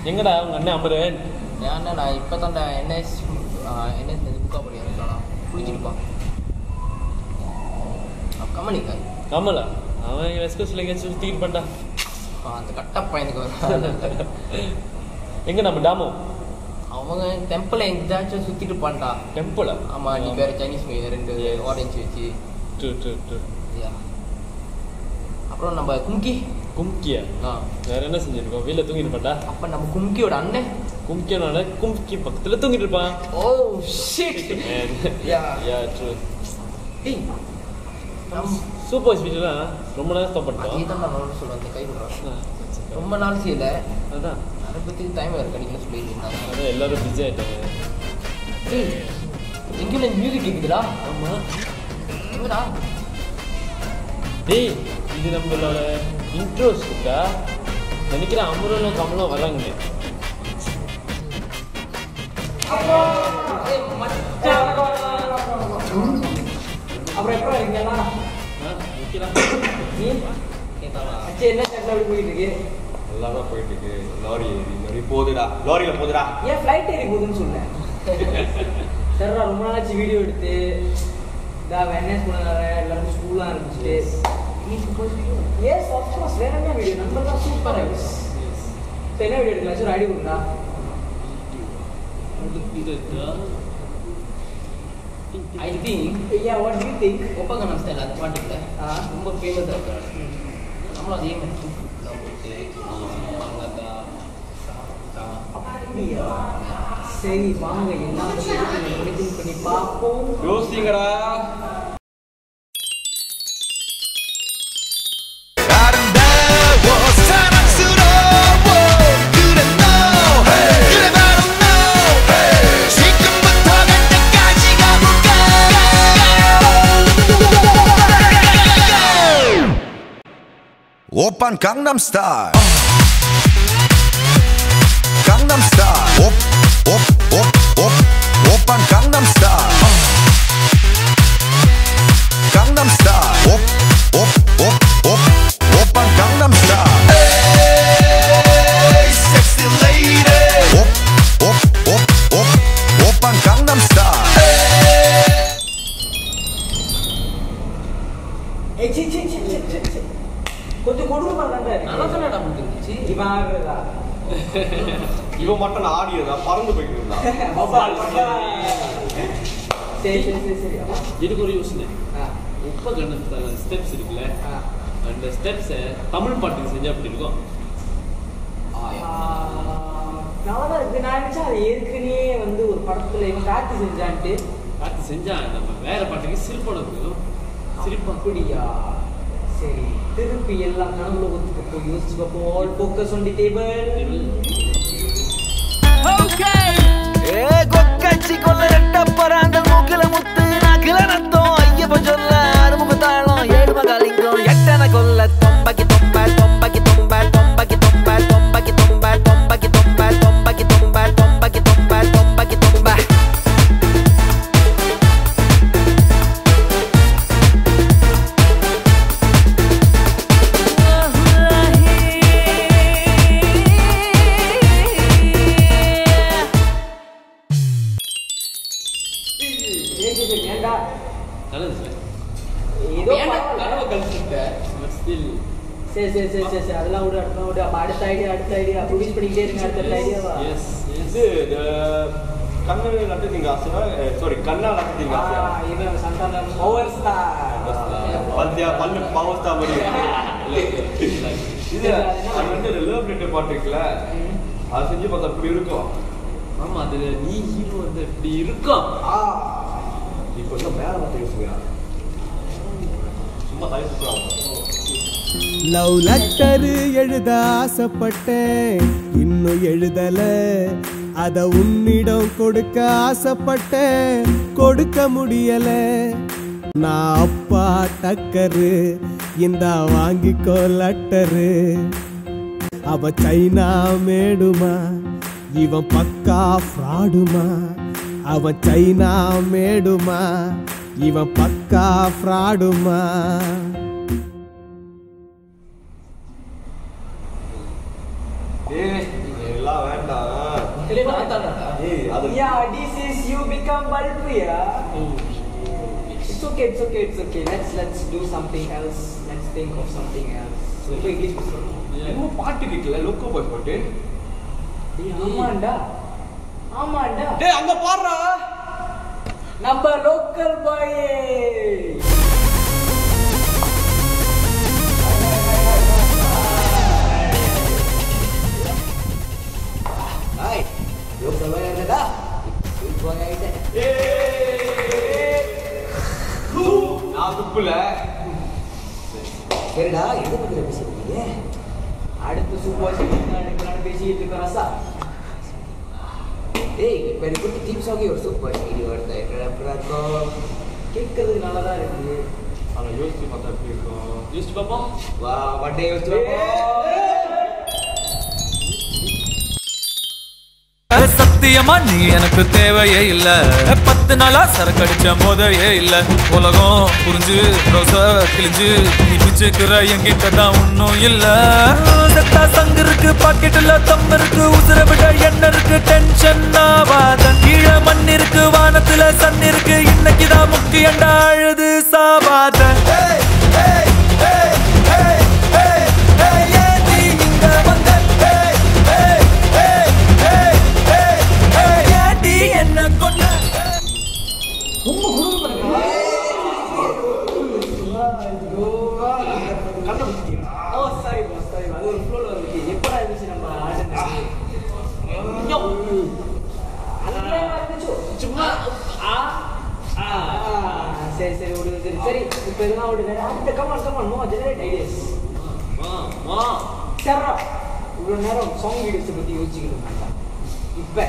எங்கடா உங்க அண்ணன் அமரன்? ஏன்னா நான் இப்போ தான் என்எஸ் புக்கா பண்ணி இருக்கான் குளிச்சிருப்பான். கமலிக்கா கமலா அவன் வெஸ்ட் கோஸ்ட்ல எங்கேயாச்சும் சுற்றிக்கிட்டு பண்ணிட்டான். அந்த கட்டப்பா எனக்கு எங்க நம்ம டாமோ அவங்க டெம்பிளை எங்கேயாச்சும் சுற்றிட்டு இருப்பான்டா. டெம்பிளா? ஆமாம், நீ வேறு சைனீஸ் மீன் 2 ஆரஞ்சு வச்சு. அப்புறம் நம்ம கும்கியா வேற என்ன செஞ்சிருக்கோம்? வீட்டில் தூங்கிட்டு இருப்பான்டா. அப்போ நம்ம கும்கியோட அண்ணன் கும்கியோட கும்கி பக்கத்தில் தூங்கிட்டு இருப்பான். Oh shit. Yeah true. Super ஸ்பீட்லாம் ரொம்ப நேரம் ஸ்டாப் பண்ணிட்டோம். அதுதான் நான் சொல்லுவேன், கை விடுறேன். ரொம்ப நாள் செய்யல, அதுதான் அதை பற்றி டைம் வேறு கிடைக்கல சொல்லியிருந்தாங்க. அதான் எல்லாரும் பிஸி ஆகிட்டாங்க. எங்கேயும் மியூசிக் கேட்குதுடா. ஆமாம், எங்கடா? டேய், இது நம்மளோட இன்ட்ரோஸ் இருக்கா நினைக்கிறேன். அமரனும் கமலும் வராங்க. அப்புறம் எப்போ இருக்கீங்களா? என்ன சட்டை போயிட்டு இருக்கு? நல்லாதான் போயிட்டு இருக்கு. லாரி போகுதுடா. லாரியில போகுதுடா. ஏன் ஃப்ளைட் ஏறி போகுதுன்னு சொன்னேன். சரிடா, ரொம்ப நாளாச்சு வீடியோ எடுத்து. வெட்னஸ் பண்ணாங்க, எல்லாருக்கும் ஸ்கூல்லாம் இருந்துச்சு. எஸ் ஆஃப்கோர்ஸ், வேற என்ன வீடியோ? நம்பர் தான் சூப்பராக இருக்கு. ஸோ என்ன வீடியோ எடுக்கலாம்? சார் ஐடி கொடுங்க. I think, yeah, what do you think? Oppa Gangnam Style அது பாட்டுல ரொம்ப ஃபேமஸா இருக்கு. நம்மளும் அதே மாதிரி அப்படியா? சரி வாங்க, எல்லாம் பண்ணி பார்ப்போம். யோசிங்கடா. Oppan Gangnam Style. Gangnam Style. Oppan Gangnam Style. Gangnam Style. Oppan Gangnam Style. Hey, sexy lady. Oppan Gangnam Style. Hey, chi. கொஞ்சம் கொடுமை பண்ணாங்க. நல்லா தானே இருந்துச்சு. இவன் ஆடுறதா? இவன் மட்டும் ஆடியதா பறந்து போயிட்டு இருந்தான். சரி. இதுக்கு ஒரு யோசனை. உப்ப கண்ணத்துல ஸ்டெப்ஸ் இருக்குல்ல, அந்த ஸ்டெப்ஸை தமிழ் பாட்டுக்கு செஞ்சா அப்படி இருக்கும். நல்லா இருக்கு. நான் நினைச்சா அது ஏற்கனவே ஒரு படத்துல இவன் கார்த்தி செஞ்சா நம்ம வேற பாட்டுக்கு சிரிப்போட இருக்கும். சிரிப்பு அப்படியா? சரி, திருப்பி எல்லாம் கனவுலகத்துக்கு போய் யோசிச்சு பார்ப்போம். All focus on the table. Okay. கொக்கச்சி கொல்லரட்ட பராந்த மூக்கில முத்து நாக்கில நத்தம் ஐயப்ப சொல்ல அருமுக தாளம் ஏழு மகாலிங்கம் எட்டன கொல்ல தொம்பக்கி தொம்பால் தொம்பக்கி தொம்பால் தொம்பக்கி தொம்பால் தொம்பக்கி தொம்பால் தொம்பக்கி தொம்பால் தொம்பக்கி தொம்பால் தொம்பக்கி தொம்பால் தொம்பக்கி தொம்பால். சரி அதெல்லாம் விடு. அடுத்த ஐடியா ப்ரொடியூஸ் பண்ணிக்கிட்டே இருங்க. அடுத்த ஐடியாவா? இது கண்ணு நட்டுத்தீங்க ஆசையா? சாரி, கண்ணா நட்டுத்தீங்க ஆசையா? இவன் சந்தான பவர் ஸ்டார். பல்லியா பல்லு பவர் ஸ்டார் மாதிரி. இது அது வந்து லவ் லெட்டர் பாட்டு இருக்குல்ல அது செஞ்சு பார்த்தா அப்படி இருக்கும். ஆமா அது நீ ஹீரோ வந்து இப்படி இருக்கும். இப்போ என்ன மேல பார்த்து யோசிக்கிறா சும்மா தாய் சுற்றுறாங்க. லவ் லெட்டரு எழுத ஆசைப்பட்டேன் இன்னும் எழுதல அத உன்னிடம் கொடுக்க ஆசைப்பட்டேன் கொடுக்க முடியல நான் அப்பா டக்கரு இந்த வாங்கிக்கோ லெட்டரு அவ சைனா மேடுமா இவன் பக்கா ஃப்ராடுமா அவன் சைனா மேடுமா இவன் பக்கா ஃப்ராடுமா எல்லாம் வேண்டாம். அது Yeah, this is you become bulb, yeah. It's okay. Let's do something else. Let's think of something else. So English இன்னும் பாட்டு இருக்குல்ல லோக்கோ பாய் பாட்டு. ஆமாண்டா. டேய் அங்க பாருடா. நம்ம லோக்கல் பாய். ஹாய். லோக்கல் பாய் என்னடா? லோக்கல் பாய் ஆயிட்டே. நான் துப்புல. சரிடா, எதை பத்தி பேசிட்டீங்க? அடுத்து சூப்பர் எடுக்கலாம்னு பேசிட்டு இருக்க ரசா. ஏய், வெரி குட் டீம் சாங் ஒரு சூப்பர் வீடியோ எடுத்தா கேட்கறதுக்கு நல்லா தான் இருக்கு. ஆனா யோசிச்சு பார்த்தா எப்படி இருக்கும்? யோசிச்சு பார்ப்போம். வா பட்டே யோசிச்சு பார்ப்போம். சத்தியமா நீ எனக்கு தேவையே இல்ல 10 நாளா சரக்கு அடிச்ச போதையே இல்ல உலகம் புரிஞ்சு கிழிஞ்சு நீ பிச்சுக்கிற என்கிட்ட தான் ஒன்னும் இல்ல செத்தா சங்கு இருக்கு பாக்கெட்டுல தம் இருக்கு உசுர விட என்ன இருக்கு டென்ஷன் ஆவாத கீழே மண் இருக்கு வானத்துல சன் இருக்கு இன்னைக்குதான் முக்கியண்டா அழுது சாவாத என்ன கொண்ட சரி இப்போ இதெல்லாம் ஒரு கமான் நோ ஜெனரேட் ஐடியாஸ். இவ்வளோ நேரம் சாங் வீடியோஸை பற்றி யோசிச்சுக்கிட்டு மாட்டான். இப்போ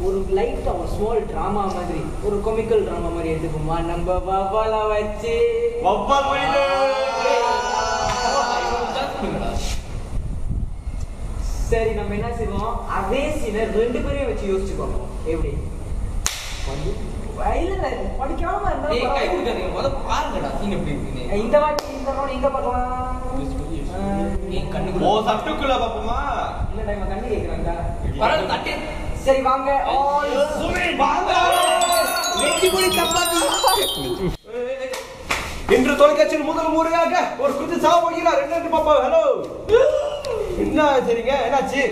ஒரு லைட்டா ஒரு ஸ்மால் டிராமா மாதிரி ஒரு கொமிக்கல் டிராமா மாதிரி எடுத்துக்குமா நம்ம வவ்வால வச்சு வவ்வால் மயிலே. சரி நம்ம என்ன செய்வோம் அதே சீனை 2 பேரையும் வச்சு யோசிச்சு பார்ப்போம் எப்படி படிக்காம இந்த வாட்டி இந்த ரவுண்ட் எங்க பார்க்கலாம் ஓ சட்டுக்குள்ள பாப்போமா இல்ல நம்ம கண்ணு கேக்குறாங்க. சரி வாங்க இன்று தொலைக்காட்சியில் முதல் முறையாக ஒரு குத்து சாவ போகிறார் என்ன பாப்பா. ஹலோ என்ன சரிங்க என்னாச்சு?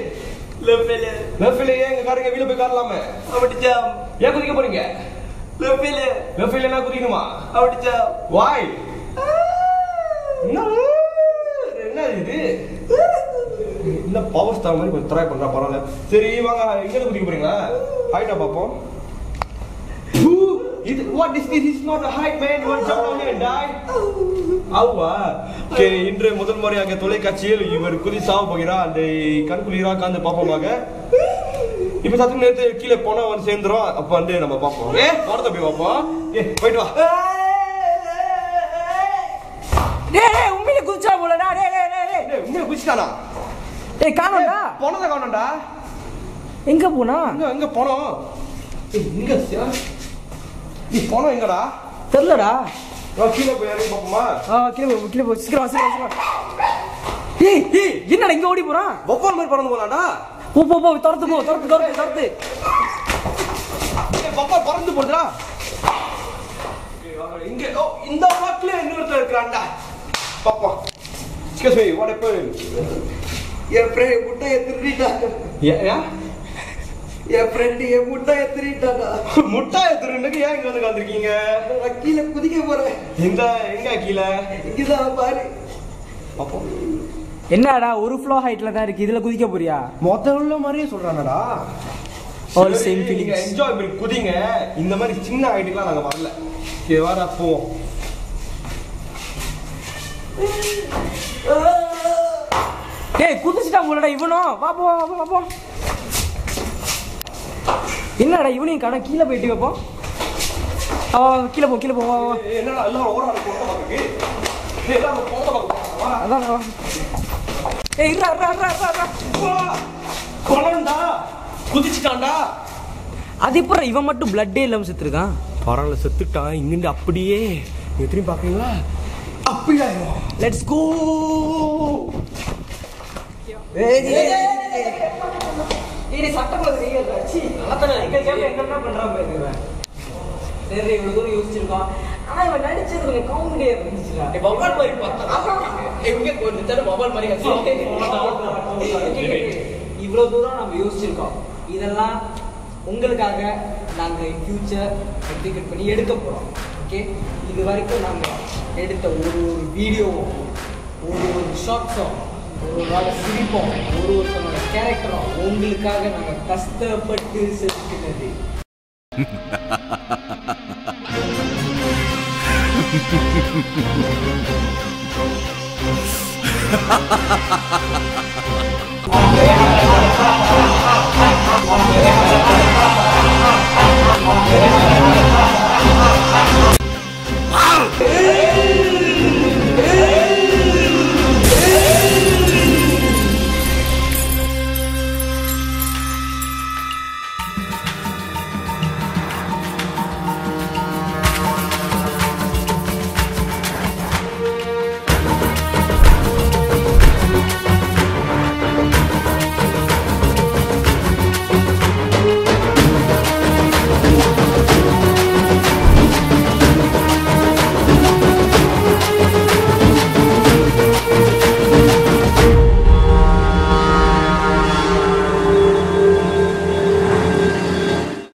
லெஃப்ட்ல எங்க காரங்க வீல போய் காரலாமே அப்படிச்சா ஏன் குதிக்க போறீங்க? லெஃப்ட்ல என்ன குதிக்கணுமா அப்படிச்சா வாய் என்ன இது இல்ல பவர் ஸ்டார் மாதிரி கொஞ்சம் ட்ரை பண்றா பரவாயில்ல. சரி வாங்க எங்க குதிக்க போறீங்களா? ஹைட்டா பாப்போம். What is this? It's not a height, man. You want to jump down here and die? Aava okay இன்று முதல் முறையாக தொலைக்காட்சியில் இவர் குதி சாவ போகிறார். அந்த கண்குளிரா காந்து பாப்போமாக. இப்ப சத்து நேரத்து கீழே போனா வந்து சேர்ந்துரும். அப்ப வந்து நம்ம பாப்போம். போறத போய் பாப்போம். போயிட்டு வா. டேய் உண்மையிலே குதிச்சா போலடா. டேய் உண்மையிலே குதிச்சானா? டேய் காணோம்டா. போனத காணோம்டா. எங்க போனா? எங்க போனோம்? இங்க நீ போனோம் எங்கடா? தெரியலடா. கீழே போய் இறங்கி பாப்போமா? கீழே போ சீக்கிரம். ஏய் என்னடா இங்க ஓடி போறான்? வவ்வால் மாதிரி பறந்து போலாம்டா. போ தரத்து. வவ்வால் பறந்து போடுறா. இங்க இந்த வாட்ல இன்னொருத்தர் இருக்கான்டா. பாப்போம். Excuse me what happen? N friend முட்டைய திருடிட்டாங்க. என் ஃப்ரெண்ட் என் முட்டைய திருடிட்டாங்க. முட்டாயை திருடுனக்கு ஏன் இங்க வந்து வந்திருக்கீங்க? கீழே குதிக்க போறேன். இந்த எங்க கீழே? இங்கதான் பாரு. பாப்போம். என்னடா ஒரு ஃப்ளோ ஹைட்ல தான் இருக்கு, இதுல குதிக்க போறியா? முதல்ல மாதிரியே சொல்றானடா. All same feelings. என்ஜாய் பண்ணி குதிங்க. இந்த மாதிரி சின்ன ஹைட்டுக்குலாம் நாங்க வரல. ஓகே வாடா போவோம். டேய் குதிச்சிட்டா போலடா இவனும். வா போ வா போ. என்னடா இவனையும் காணோம், கீழே போயிட்டு வைப்போம். கீழே போ வா வா. என்னடா எல்லாரும் ஓடுறாங்க போறத பாக்குறீங்க. டேய் எல்லாரும் போறத பாக்குறீங்க. அதான் வா. ஏய் ரா. கொலண்டா. குதிச்சிட்டான்டா. அது இப்ப இவன் மட்டும் பிளட்டே இல்லாம செத்துருக்கான். பரவாயில்ல செத்துட்டான். இங்கிருந்து அப்படியே நீங்க திரும்பி பாக்குறீங்களா? அப்படியே லெட்ஸ் கோ. இது சட்டப்படி செய்யல. சி அத்தனை எங்க கேம் என்ன பண்றான் பாருங்க. சரி இவ்வளவு தூரம் யோசிச்சிருக்கோம். ஆனா இவன் நடிச்சது கொஞ்சம் காமெடியா இருந்துச்சுடா. பவால் மாதிரி பார்த்தா எங்க ஒரு தடவை பவால் மாதிரி இவ்வளவு தூரம் நம்ம யோசிச்சிருக்கோம். இதெல்லாம் உங்களுக்காக நாங்க ஃபியூச்சர் எக்ஸிக்யூட் பண்ணி எடுக்க போறோம். ஓகே, இது வரைக்கும் நாங்க எடுத்த ஒரு வீடியோவும் ஒரு ஷார்ட்ஸும் ஒரு சிரிப்போம் ஒருத்தனோட கேரக்டரும் உங்களுக்காக நாங்க கஷ்டப்பட்டு செஞ்சுக்கிட்டது.